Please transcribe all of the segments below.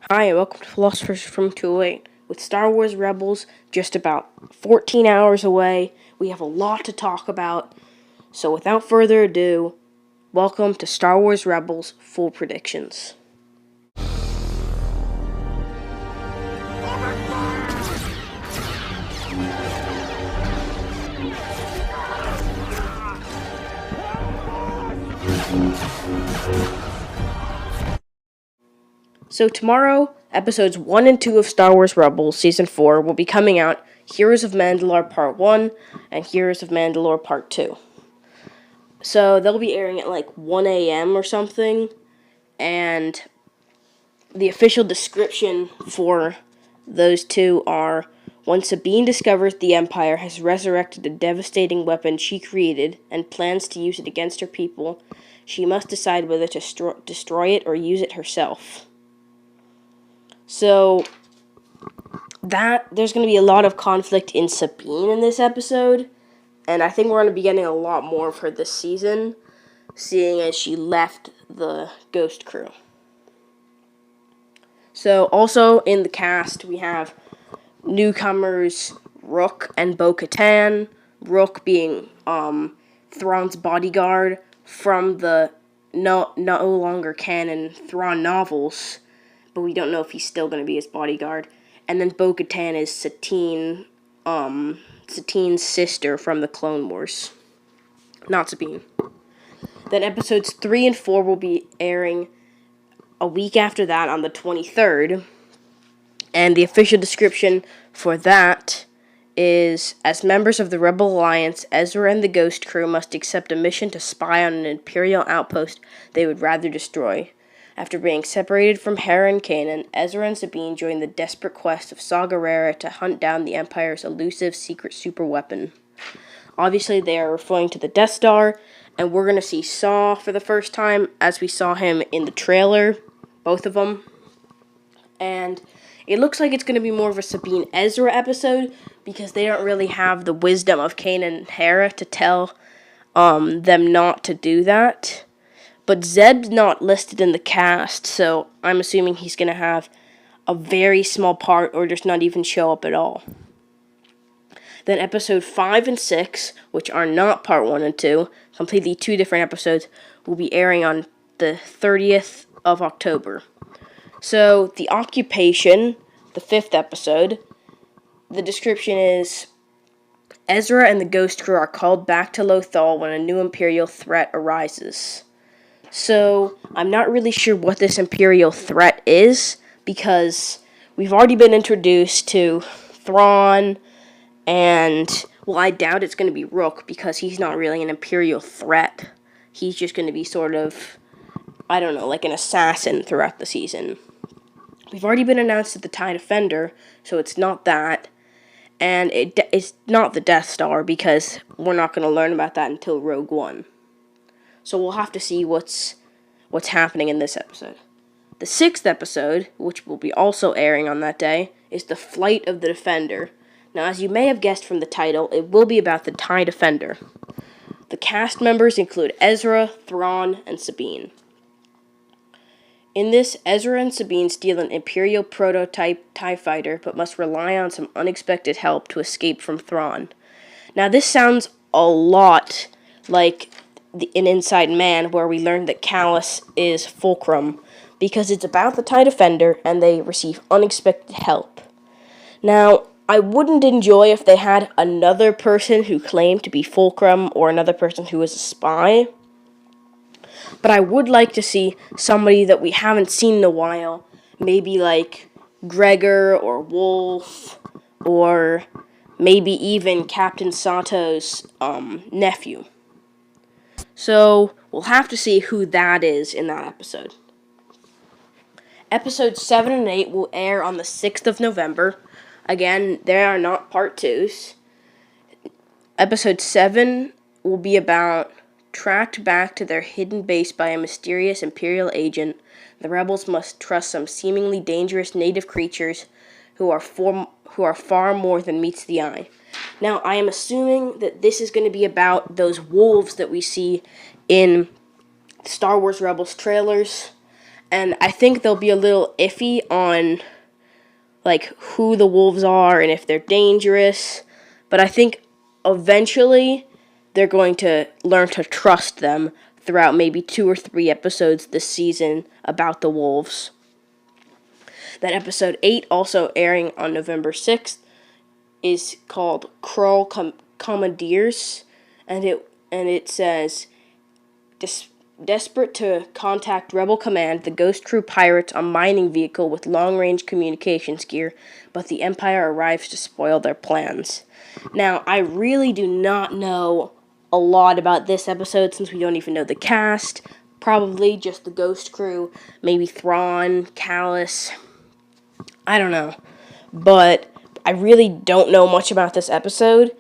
Hi, and welcome to Philosophers from 208. With Star Wars Rebels just about 14 hours away, we have a lot to talk about. So without further ado, welcome to Star Wars Rebels Full Predictions. So tomorrow, episodes 1 and 2 of Star Wars Rebels Season 4 will be coming out, Heroes of Mandalore Part 1 and Heroes of Mandalore Part 2. So they'll be airing at like 1 a.m. or something, and the official description for those two are: when Sabine discovers the Empire has resurrected a devastating weapon she created and plans to use it against her people, she must decide whether to destroy it or use it herself. So, there's going to be a lot of conflict in Sabine in this episode, and I think we're going to be getting a lot more of her this season, seeing as she left the Ghost Crew. So, also in the cast, we have newcomers Rook and Bo-Katan. Rook being Thrawn's bodyguard from the no longer canon Thrawn novels, but we don't know if he's still going to be his bodyguard. And then Bo-Katan is Satine's sister from the Clone Wars. Not Sabine. Then episodes 3 and 4 will be airing a week after that on the 23rd. And the official description for that is: as members of the Rebel Alliance, Ezra and the Ghost Crew must accept a mission to spy on an Imperial outpost they would rather destroy. After being separated from Hera and Kanan, Ezra and Sabine join the desperate quest of Saw Gerrera to hunt down the Empire's elusive secret superweapon. Obviously, they are referring to the Death Star, and we're going to see Saw for the first time, as we saw him in the trailer, both of them. And it looks like it's going to be more of a Sabine-Ezra episode, because they don't really have the wisdom of Kanan and Hera to tell them not to do that. But Zeb's not listed in the cast, so I'm assuming he's going to have a very small part or just not even show up at all. Then episode 5 and 6, which are not part 1 and 2, completely two different episodes, will be airing on the 30th of October. So, the occupation, the 5th episode, the description is: Ezra and the Ghost Crew are called back to Lothal when a new Imperial threat arises. So, I'm not really sure what this Imperial threat is, because we've already been introduced to Thrawn, and, well, I doubt it's going to be Rook, because he's not really an Imperial threat. He's just going to be sort of, I don't know, like an assassin throughout the season. We've already been announced as the TIE Defender, so it's not that. And it's not the Death Star, because we're not going to learn about that until Rogue One. So we'll have to see what's happening in this episode. The 6th episode, which will be also airing on that day, is The Flight of the Defender. Now, as you may have guessed from the title, it will be about the TIE Defender. The cast members include Ezra, Thrawn, and Sabine. In this, Ezra and Sabine steal an Imperial prototype TIE fighter, but must rely on some unexpected help to escape from Thrawn. Now, this sounds a lot like in Inside Man, where we learned that Kallus is Fulcrum, because it's about the TIE Defender, and they receive unexpected help. Now, I wouldn't enjoy if they had another person who claimed to be Fulcrum, or another person who is a spy, but I would like to see somebody that we haven't seen in a while, maybe like Gregor or Wolf, or maybe even Captain Sato's nephew. So, we'll have to see who that is in that episode. Episodes 7 and 8 will air on the 6th of November. Again, they are not part 2s. Episode 7 will be about: tracked back to their hidden base by a mysterious Imperial agent, the rebels must trust some seemingly dangerous native creatures who are far more than meets the eye. Now, I am assuming that this is going to be about those wolves that we see in Star Wars Rebels trailers, And I think they'll be a little iffy on like who the wolves are and if they're dangerous. But I think eventually they're going to learn to trust them throughout maybe 2 or 3 episodes this season about the wolves. That episode 8, also airing on November 6th, is called Krull Commandeers, and it says, desperate to contact Rebel Command, the Ghost Crew pirates a mining vehicle with long-range communications gear, but the Empire arrives to spoil their plans. Now, I really do not know a lot about this episode since we don't even know the cast. Probably just the Ghost Crew, maybe Thrawn, Kallus. I don't know. But I really don't know much about this episode.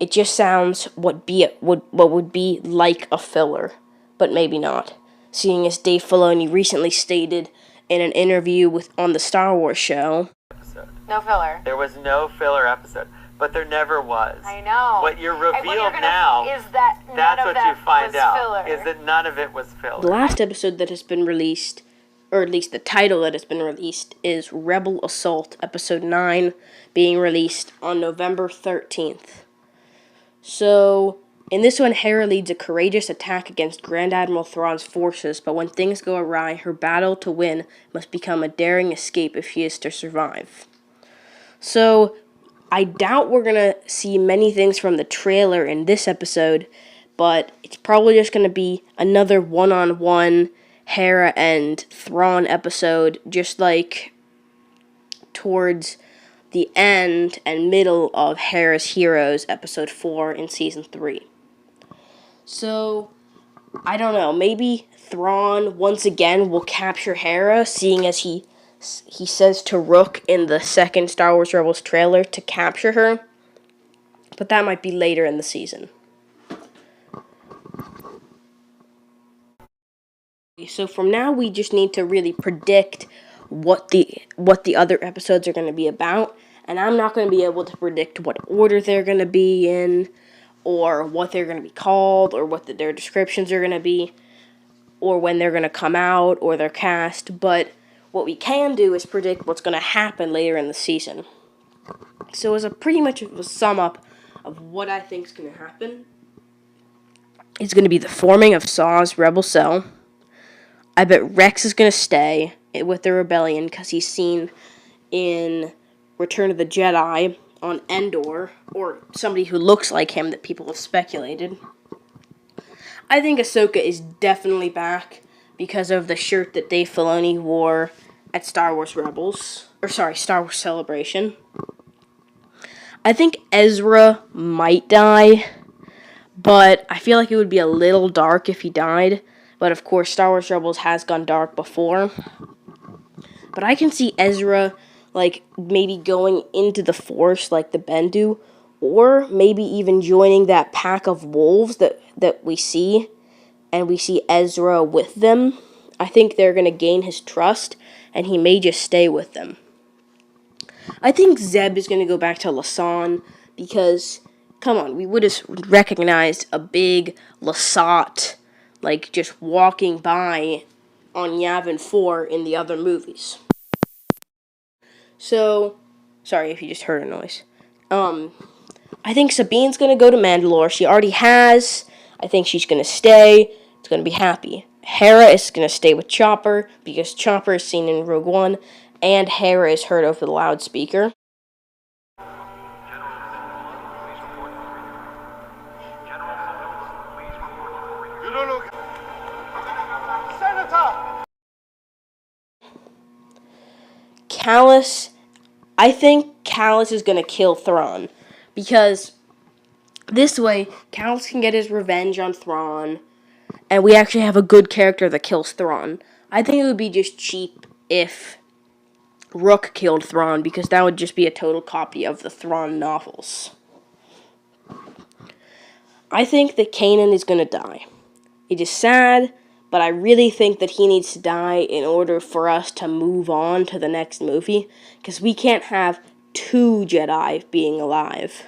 It just sounds what would be like a filler, but maybe not. Seeing as Dave Filoni recently stated in an interview on the Star Wars show, no filler. There was no filler episode, but there never was. I know. What you're revealed now is that that's what you find out. Filler. Is that none of it was filler. The last episode that has been released, or at least the title that has been released, is Rebel Assault, Episode 9, being released on November 13th. So, in this one, Hera leads a courageous attack against Grand Admiral Thrawn's forces, but when things go awry, her battle to win must become a daring escape if she is to survive. So, I doubt we're going to see many things from the trailer in this episode, but it's probably just going to be another one-on-one Hera and Thrawn episode, just like towards the end and middle of Hera's Heroes, episode 4 in season 3. So, I don't know, maybe Thrawn once again will capture Hera, seeing as he says to Rook in the second Star Wars Rebels trailer to capture her, but that might be later in the season. So from now, we just need to really predict what the other episodes are going to be about, and I'm not going to be able to predict what order they're going to be in, or what they're going to be called, or what their descriptions are going to be, or when they're going to come out, or their cast, but what we can do is predict what's going to happen later in the season. So as pretty much a sum up of what I think is going to happen, it's going to be the forming of Saw's Rebel Cell. I bet Rex is going to stay with the Rebellion because he's seen in Return of the Jedi on Endor, or somebody who looks like him that people have speculated. I think Ahsoka is definitely back because of the shirt that Dave Filoni wore at Star Wars Celebration. I think Ezra might die, but I feel like it would be a little dark if he died. But of course, Star Wars Rebels has gone dark before. But I can see Ezra, like, maybe going into the Force like the Bendu, or maybe even joining that pack of wolves that we see, and we see Ezra with them. I think they're going to gain his trust, and he may just stay with them. I think Zeb is going to go back to Lasan, because, come on, we would have recognized a big Lasat, like, just walking by on Yavin 4 in the other movies. So, sorry if you just heard a noise. I think Sabine's going to go to Mandalore. She already has. I think she's going to stay. It's going to be happy. Hera is going to stay with Chopper, because Chopper is seen in Rogue One, and Hera is heard over the loudspeaker. Kallus, I think Kallus is going to kill Thrawn, because this way, Kallus can get his revenge on Thrawn, and we actually have a good character that kills Thrawn. I think it would be just cheap if Rook killed Thrawn, because that would just be a total copy of the Thrawn novels. I think that Kanan is going to die. It is sad, but I really think that he needs to die in order for us to move on to the next movie, because we can't have 2 Jedi being alive.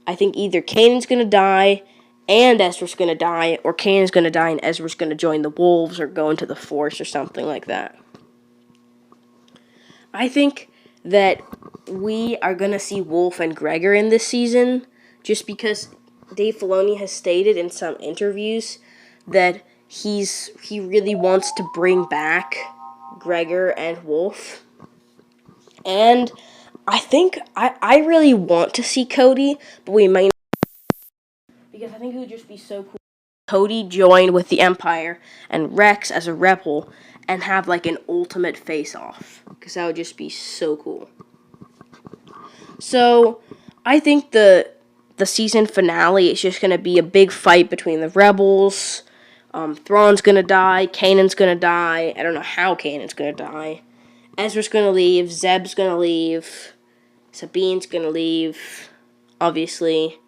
I think either Kanan's going to die, and Ezra's gonna die, or Kanan's gonna die and Ezra's gonna join the wolves or go into the Force or something like that. I think that we are gonna see Wolf and Gregor in this season, just because Dave Filoni has stated in some interviews that he really wants to bring back Gregor and Wolf. And I think I really want to see Cody, but we may not, because I think it would just be so cool. Cody joined with the Empire and Rex as a rebel and have like an ultimate face-off, because that would just be so cool. So I think the season finale is just going to be a big fight between the rebels. Thrawn's going to die. Kanan's going to die. I don't know how Kanan's going to die. Ezra's going to leave. Zeb's going to leave. Sabine's going to leave. Obviously.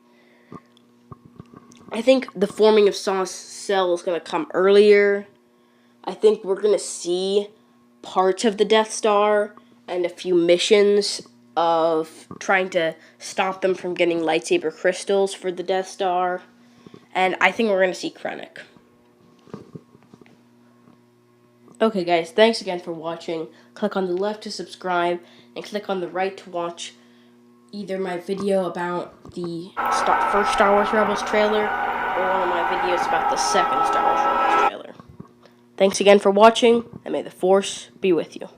I think the forming of Saw's cell is going to come earlier. I think we're going to see parts of the Death Star and a few missions of trying to stop them from getting lightsaber crystals for the Death Star. And I think we're going to see Krennic. Okay, guys, thanks again for watching. Click on the left to subscribe, and click on the right to watch either my video about the first Star Wars Rebels trailer, or one of my videos about the second Star Wars Rebels trailer. Thanks again for watching, and may the Force be with you.